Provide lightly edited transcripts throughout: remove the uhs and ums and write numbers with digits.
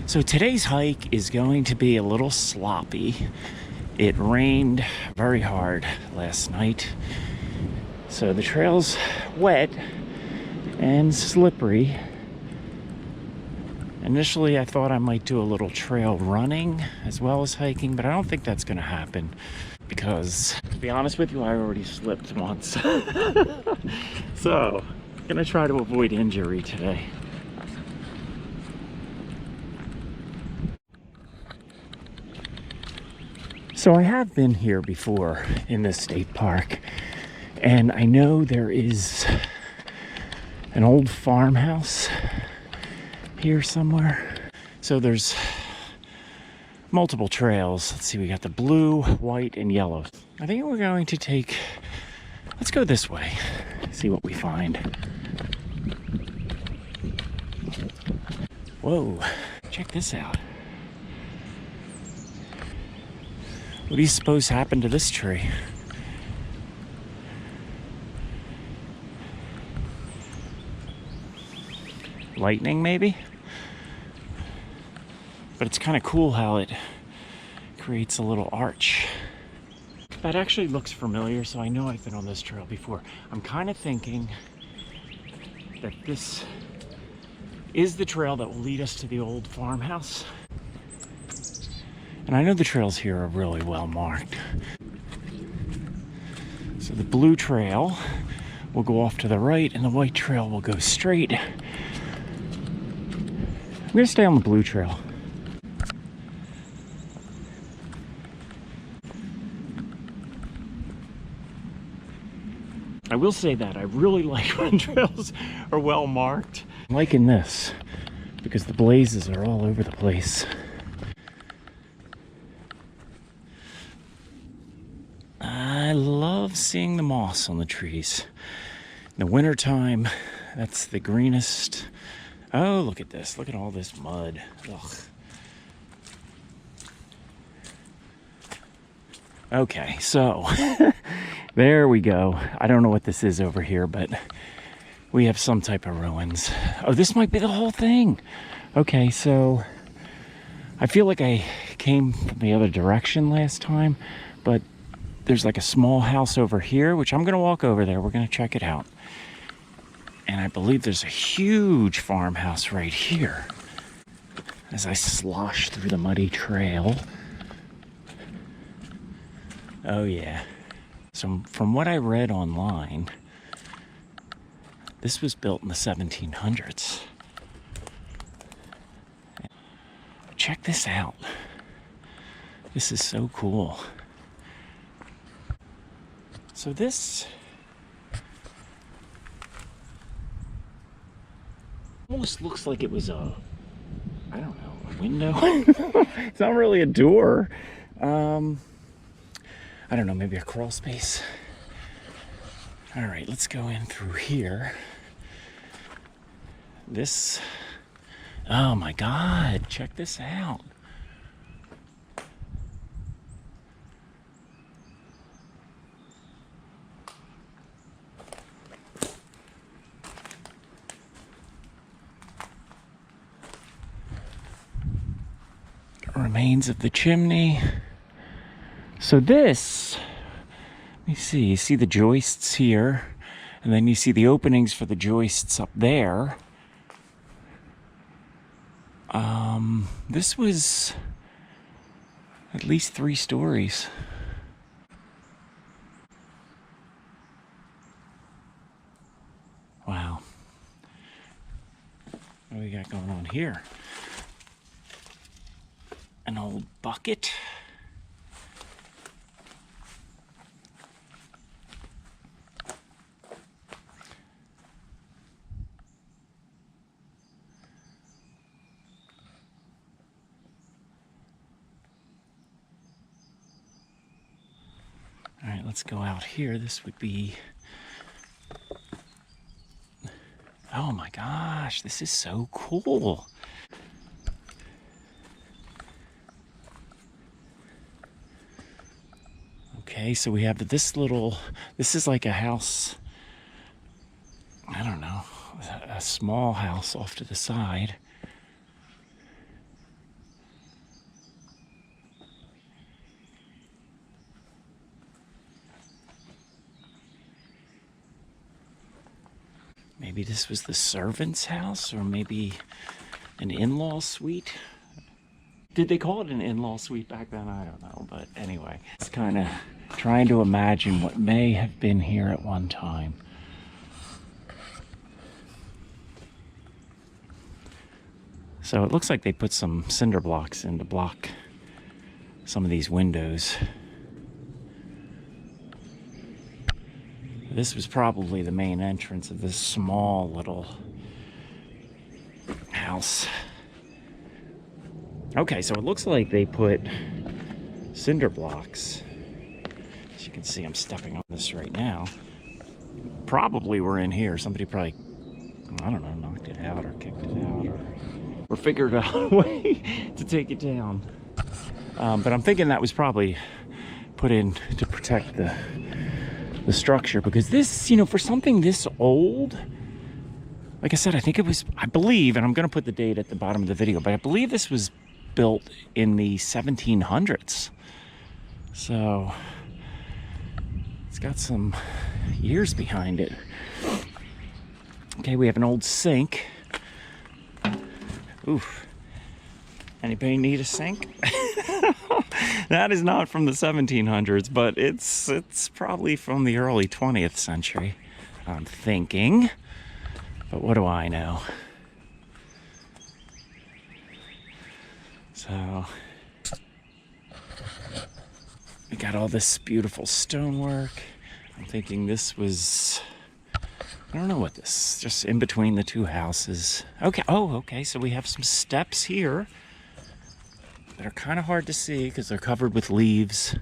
So today's hike is going to be a little sloppy. It rained very hard last night, so the trail's wet and slippery. Initially, I thought I might do a little trail running as well as hiking, but I don't think that's gonna happen because, to be honest with you, I already slipped once. So, I'm gonna try to avoid injury today. So I have been here before in this state park, and I know there is an old farmhouse here somewhere. So there's multiple trails. Let's see, we got the blue, white, and yellow. I think we're going to let's go this way, see what we find. Whoa, check this out. What do you suppose happened to this tree? Lightning, maybe? But it's kind of cool how it creates a little arch. That actually looks familiar, so I know I've been on this trail before. I'm kind of thinking that this is the trail that will lead us to the old farmhouse. And I know the trails here are really well marked. So the blue trail will go off to the right and the white trail will go straight. I'm gonna stay on the blue trail. I will say that I really like when trails are well marked. I'm liking this because the blazes are all over the place. I love seeing the moss on the trees. In the wintertime, that's the greenest. Oh, look at this. Look at all this mud. Ugh. Okay, so there we go. I don't know what this is over here, but we have some type of ruins. Oh, this might be the whole thing. Okay, so I feel like I came from the other direction last time, but there's like a small house over here, which I'm gonna walk over there. We're gonna check it out. And I believe there's a huge farmhouse right here. As I slosh through the muddy trail. Oh yeah. So from what I read online, this was built in the 1700s. Check this out. This is so cool. So this almost looks like it was I don't know, a window. It's not really a door. I don't know, maybe a crawl space. All right, let's go in through here. This, oh my God, check this out. Remains of the chimney. So this, let me see, you see the joists here, and then you see the openings for the joists up there. This was at least 3 stories. Wow. What do we got going on here? An old bucket. All right, let's go out here. This would be, oh my gosh, this is so cool. Okay, so we have this is like a house, I don't know, a small house off to the side. maybe this was the servant's house, or maybe an in-law suite. Did they call it an in-law suite back then? I don't know, but anyway, it's kind of trying to imagine what may have been here at one time. So it looks like they put some cinder blocks in to block some of these windows. This was probably the main entrance of this small little house. Okay, so it looks like they put cinder blocks. As you can see, I'm stepping on this right now. Probably were in here. Somebody probably, I don't know, knocked it out or kicked it out or figured out a way to take it down. But I'm thinking that was probably put in to protect the structure, because this, you know, for something this old, like I said, I think it was, I believe, and I'm going to put the date at the bottom of the video, but I believe this was built in the 1700s. So it's got some years behind it. Okay, we have an old sink. Oof. Anybody need a sink? That is not from the 1700s, but it's probably from the early 20th century, I'm thinking. But what do I know? So we got all this beautiful stonework. I'm thinking this was, I don't know what this, just in between the two houses. Okay, oh, okay, so we have some steps here that are kind of hard to see because they're covered with leaves.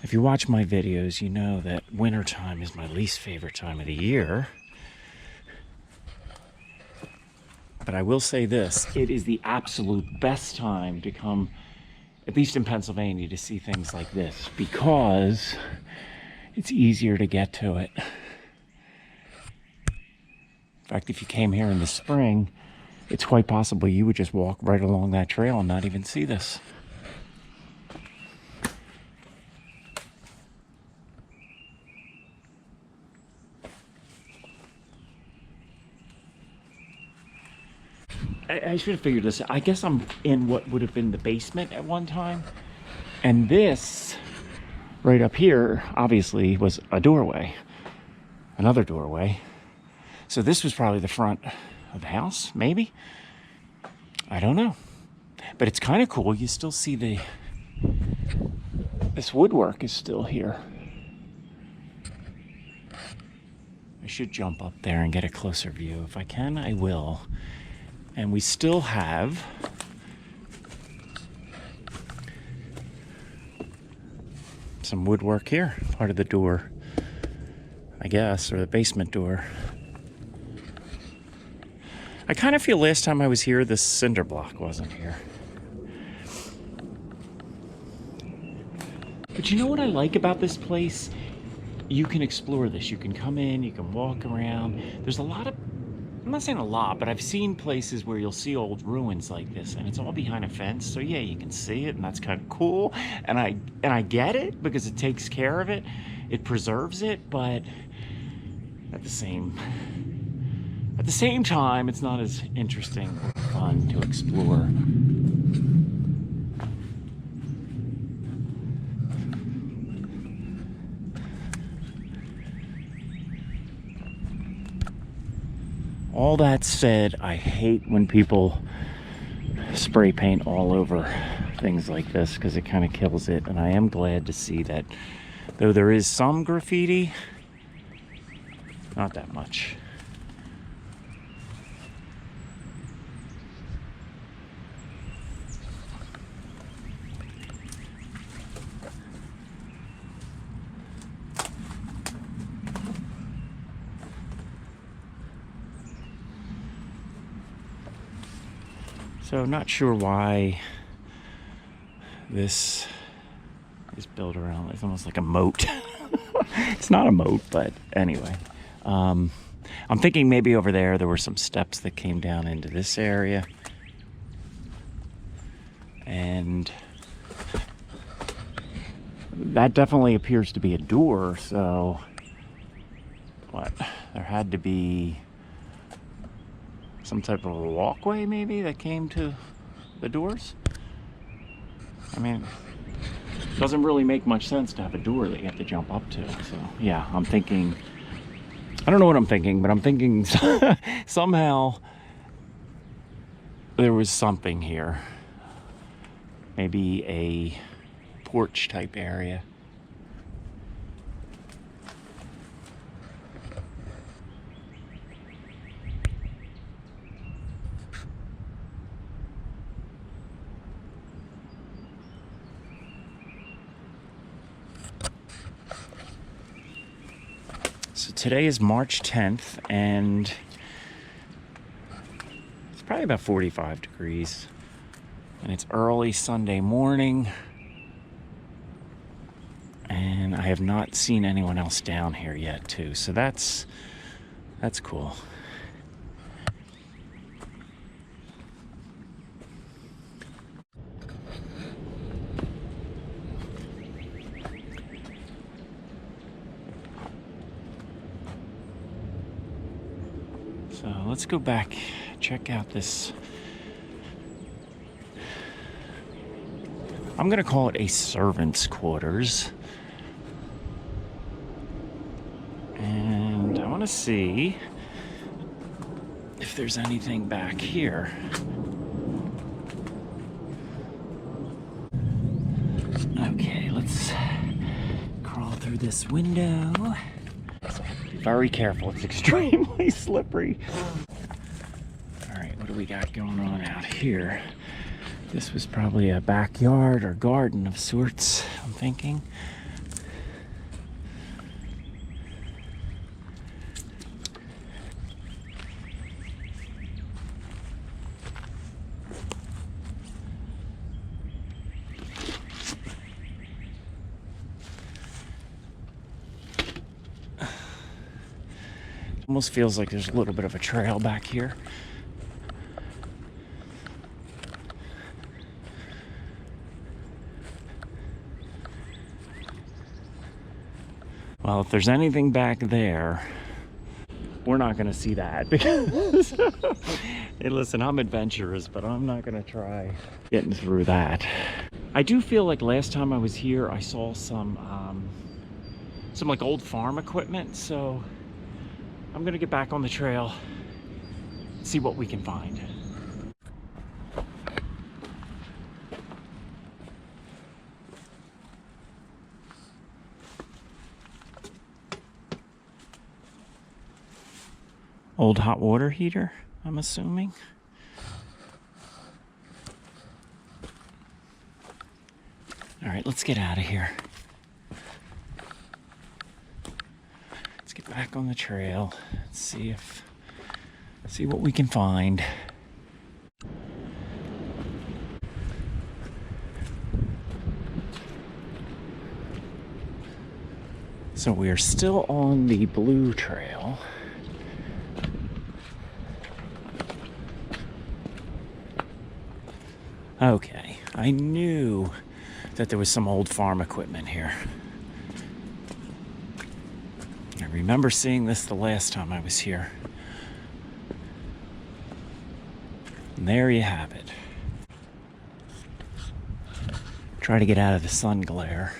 If you watch my videos, you know that wintertime is my least favorite time of the year. But I will say this, it is the absolute best time to come, at least in Pennsylvania, to see things like this, because it's easier to get to it. In fact, if you came here in the spring, it's quite possible you would just walk right along that trail and not even see this. I should have figured this out. I guess I'm in what would have been the basement at one time. And this, right up here, obviously was a doorway. Another doorway. So this was probably the front of the house, maybe? I don't know. But it's kind of cool. You still see this woodwork is still here. I should jump up there and get a closer view. If I can, I will. And we still have some woodwork here, part of the door, I guess, or the basement door. I kind of feel last time I was here, this cinder block wasn't here. But you know what I like about this place? You can explore this. You can come in, you can walk around. There's a lot of, I'm not saying a lot, but I've seen places where you'll see old ruins like this, and it's all behind a fence. So yeah, you can see it, and that's kind of cool. And I get it because it takes care of it, it preserves it, but at the same time, it's not as interesting or fun to explore. All that said, I hate when people spray paint all over things like this because it kind of kills it. And I am glad to see that, though there is some graffiti, not that much. So not sure why this is built around, it's almost like a moat. It's not a moat, but anyway. I'm thinking maybe over there were some steps that came down into this area. And that definitely appears to be a door, so what? There had to be some type of a walkway maybe that came to the doors. I mean, it doesn't really make much sense to have a door that you have to jump up to. So yeah, I'm thinking, I don't know what I'm thinking, but I'm thinking somehow there was something here. Maybe a porch type area. So today is March 10th, and it's probably about 45 degrees. And it's early Sunday morning, and I have not seen anyone else down here yet too, so that's cool. So let's go back, check out this. I'm gonna call it a servant's quarters. And I wanna see if there's anything back here. Okay, let's crawl through this window. Be very careful, it's extremely slippery. All right, what do we got going on out here? This was probably a backyard or garden of sorts, I'm thinking. Almost feels like there's a little bit of a trail back here. Well, if there's anything back there, we're not going to see that because, hey, listen, I'm adventurous, but I'm not going to try getting through that. I do feel like last time I was here, I saw some like old farm equipment, so I'm going to get back on the trail, see what we can find. Old hot water heater, I'm assuming. All right, let's get out of here. Let's get back on the trail. Let's see what we can find. So we are still on the blue trail. Okay, I knew that there was some old farm equipment here. I remember seeing this the last time I was here. And there you have it. Try to get out of the sun glare.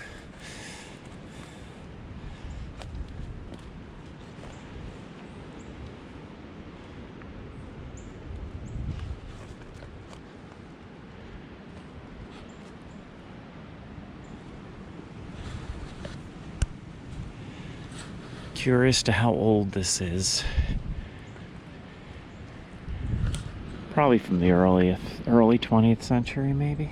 Curious to how old this is. Probably from the early 20th century, maybe.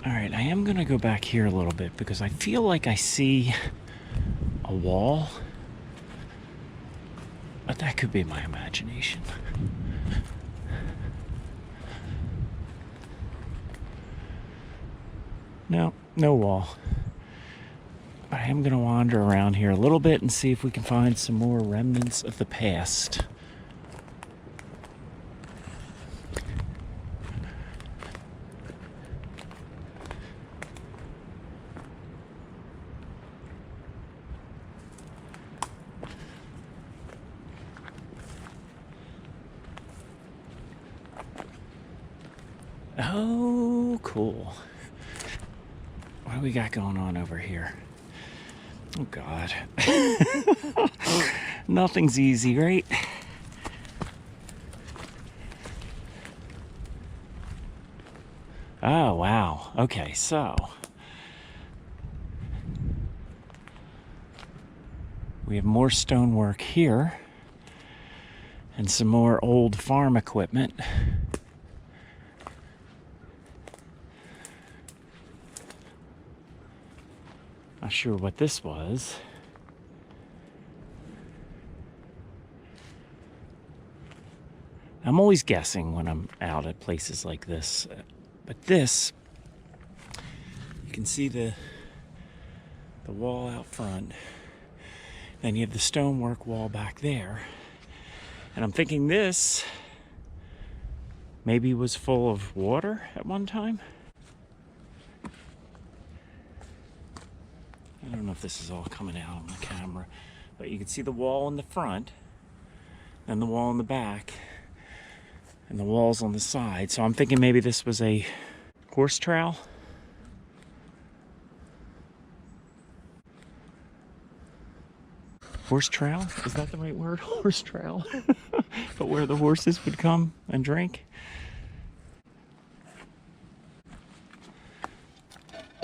All right, I am gonna go back here a little bit because I feel like I see a wall, but that could be my imagination. No, no wall. But I am going to wander around here a little bit and see if we can find some more remnants of the past. Oh, cool. What do we got going on over here? Oh, God. Nothing's easy, right? Oh, wow. Okay, so we have more stonework here and some more old farm equipment. Not sure what this was. I'm always guessing when I'm out at places like this. But this, you can see the wall out front. Then you have the stonework wall back there. And I'm thinking this maybe was full of water at one time. I don't know if this is all coming out on the camera, but you can see the wall in the front, and the wall in the back, and the walls on the side. So I'm thinking maybe this was a horse trail. Horse trail? Is that the right word? Horse trail? But where the horses would come and drink?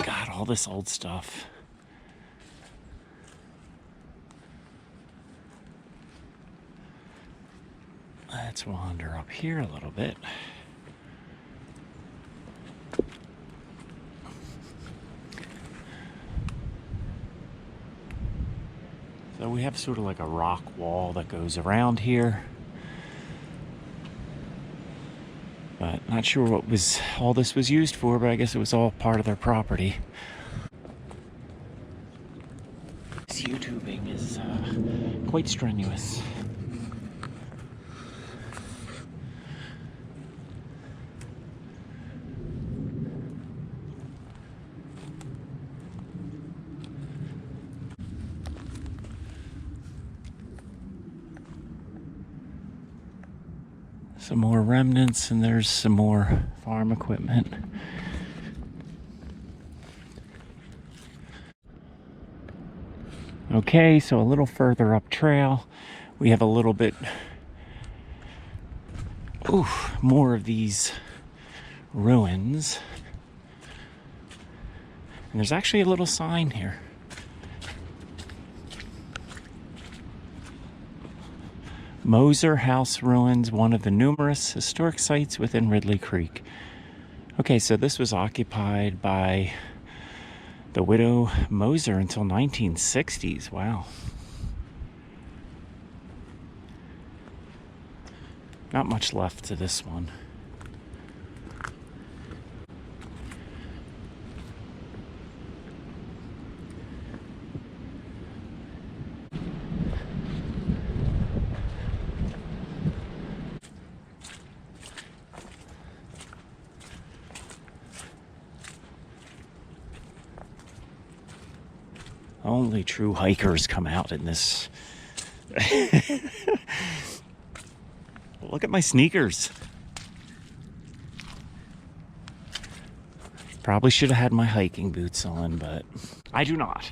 God, all this old stuff. Let's wander up here a little bit. So we have sort of like a rock wall that goes around here. But not sure what all this was used for, but I guess it was all part of their property. This YouTubing is quite strenuous. Some more remnants, and there's some more farm equipment. Okay, so a little further up trail, we have a little bit, more of these ruins. And there's actually a little sign here. Moser House Ruins, one of the numerous historic sites within Ridley Creek. Okay, so this was occupied by the widow Moser until 1960s. Wow. Not much left to this one. Only true hikers come out in this. Look at my sneakers. Probably should have had my hiking boots on, but I do not.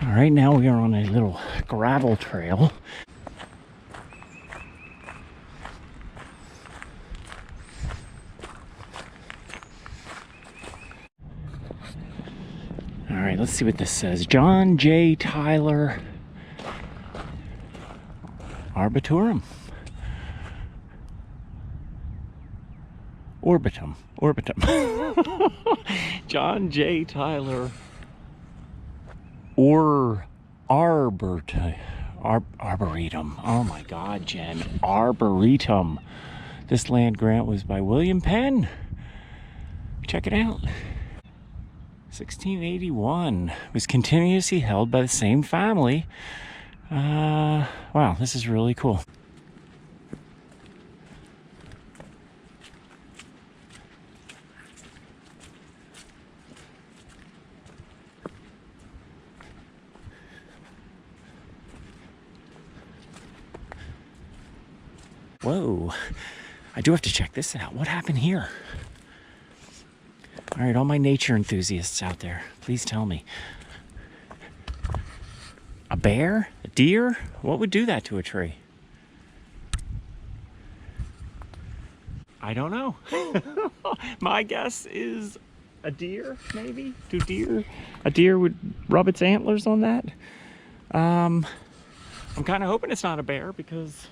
All right, now we are on a little gravel trail. All right, let's see what this says. John J. Tyler Arboretum. Orbitum. John J. Tyler Arboretum. Oh my God, Jen. Arboretum. This land grant was by William Penn. Check it out. 1681 was continuously held by the same family. Wow, this is really cool. Whoa, I do have to check this out. What happened here? All right, all my nature enthusiasts out there, please tell me. A bear? A deer? What would do that to a tree? I don't know. My guess is a deer, maybe? A deer would rub its antlers on that? I'm kind of hoping it's not a bear because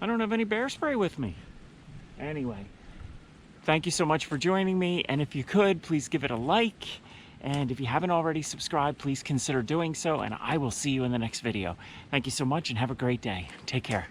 I don't have any bear spray with me. Anyway, thank you so much for joining me, and if you could, please give it a like, and if you haven't already subscribed, please consider doing so, and I will see you in the next video. Thank you so much and have a great day. Take care.